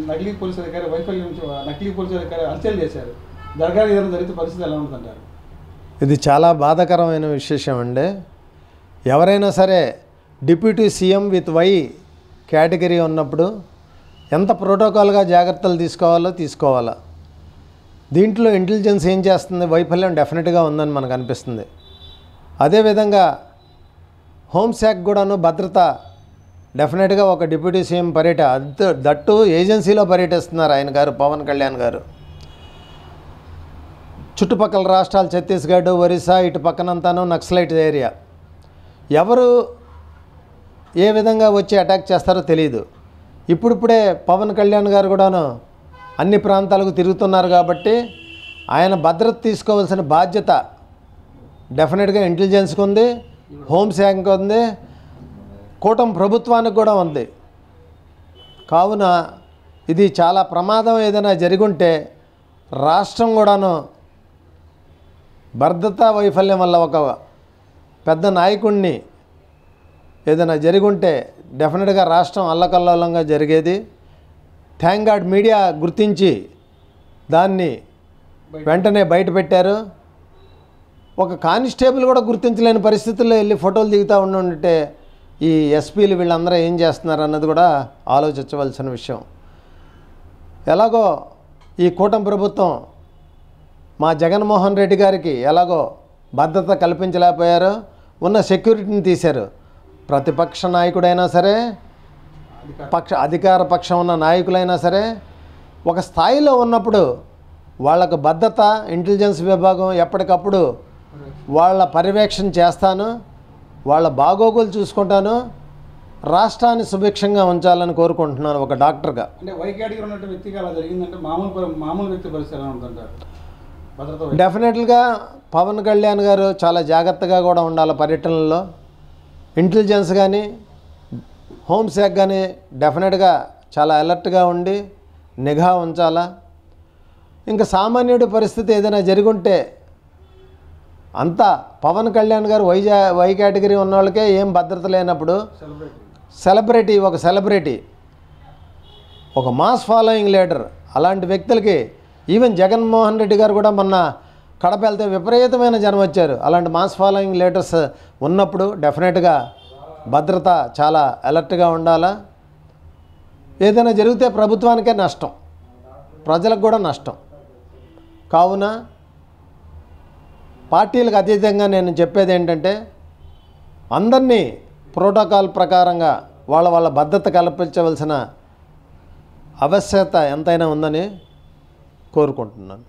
నకిలీ పోలీసు అధికారి వైఫల్యం నుంచి నకిలీ పోలీసు అధికారి హత్యలు చేశారు. దర్గా ఏదైనా జరిగితే పరిస్థితి ఎలా ఉంటుందంటారు? ఇది చాలా బాధాకరమైన విశేషం అండి. ఎవరైనా సరే deputy CM with why category ఉన్నప్పుడు ఎంత ప్రోటోకాల్గా జాగ్రత్తలు తీసుకోవాలా. దీంట్లో ఇంటెలిజెన్స్ ఏం చేస్తుంది? వైఫల్యం డెఫినెట్గా ఉందని మనకు అనిపిస్తుంది. అదేవిధంగా హోంశాఖ కూడాను భద్రత డెఫినెట్గా ఒక డిప్యూటీ సీఎం దట్టు ఏజెన్సీలో పర్యటిస్తున్నారు ఆయన గారు, పవన్ కళ్యాణ్ గారు. చుట్టుపక్కల రాష్ట్రాలు ఛత్తీస్గఢ్, ఒరిస్సా, ఇటు పక్కనంతాను నక్సలైట్ ఏరియా. ఎవరు ఏ విధంగా వచ్చి అటాక్ చేస్తారో తెలియదు. ఇప్పుడిప్పుడే పవన్ కళ్యాణ్ గారు కూడాను అన్ని ప్రాంతాలకు తిరుగుతున్నారు కాబట్టి ఆయన భద్రత తీసుకోవాల్సిన బాధ్యత డెఫినెట్గా ఇంటెలిజెన్స్కి ఉంది, హోంశాఖకి ఉంది, కూటమి ప్రభుత్వానికి కూడా ఉంది. కావున ఇది చాలా ప్రమాదం. ఏదైనా జరిగుంటే రాష్ట్రం కూడాను భద్రతా వైఫల్యం వల్ల ఒక పెద్ద నాయకుడిని ఏదైనా జరిగుంటే డెఫినెట్గా రాష్ట్రం అల్లకల్లోలంగా జరిగేది. థ్యాంక్ గాడ్ మీడియా గుర్తించి దాన్ని వెంటనే బయటపెట్టారు. ఒక కానిస్టేబుల్ కూడా గుర్తించలేని పరిస్థితుల్లో వెళ్ళి ఫోటోలు దిగుతూ ఉంటే ఈ ఎస్పీలు వీళ్ళందరూ ఏం చేస్తున్నారు అన్నది కూడా ఆలోచించవలసిన విషయం. ఎలాగో ఈ కూటమి ప్రభుత్వం మా జగన్మోహన్ రెడ్డి గారికి ఎలాగో భద్రత కల్పించలేకపోయారో, ఉన్న సెక్యూరిటీని తీశారు. ప్రతిపక్ష నాయకుడైనా సరే, అధికార పక్షం ఉన్న నాయకులైనా సరే ఒక స్థాయిలో ఉన్నప్పుడు వాళ్ళకు భద్రత ఇంటెలిజెన్స్ విభాగం ఎప్పటికప్పుడు వాళ్ళ పర్యవేక్షణ చేస్తాను, వాళ్ళ బాగోగులు చూసుకుంటాను, రాష్ట్రాన్ని సుభిక్షంగా ఉంచాలని కోరుకుంటున్నాను ఒక డాక్టర్గా. అంటే వై కేటగిరీ ఉన్నటువంటి వ్యక్తికి అలా జరిగిందంటే మామూలు వ్యక్తి పరిస్థితి ఎలా ఉంటుందంటారు? డెఫినెట్గా పవన్ కళ్యాణ్ గారు చాలా జాగ్రత్తగా కూడా ఉండాలి పర్యటనలో. ఇంటెలిజెన్స్ కానీ హోంశాఖ కానీ డెఫినెట్గా చాలా అలర్ట్గా ఉండి నిఘా ఉంచాలా. ఇంకా సామాన్యుడి పరిస్థితి ఏదైనా జరుగుంటే అంతా పవన్ కళ్యాణ్ గారు వై కేటగిరీ ఉన్న వాళ్ళకే ఏం భద్రత లేనప్పుడు సెలబ్రిటీ ఒక మాస్ ఫాలోయింగ్ లీడర్ అలాంటి వ్యక్తులకి ఈవెన్ జగన్మోహన్ రెడ్డి గారు కూడా మొన్న కడప వెళ్తే విపరీతమైన జనం వచ్చారు. అలాంటి మాస్ ఫాలోయింగ్ లీడర్స్ ఉన్నప్పుడు డెఫినెట్గా భద్రత చాలా అలర్ట్గా ఉండాలా. ఏదైనా జరిగితే ప్రభుత్వానికే నష్టం, ప్రజలకు కూడా నష్టం. కావున పార్టీలకు అతీతంగా నేను చెప్పేది ఏంటంటే అందరినీ ప్రోటోకాల్ ప్రకారంగా వాళ్ళ భద్రత కల్పించవలసిన ఆవశ్యకత ఎంతైనా ఉందని కోరుకుంటున్నాను.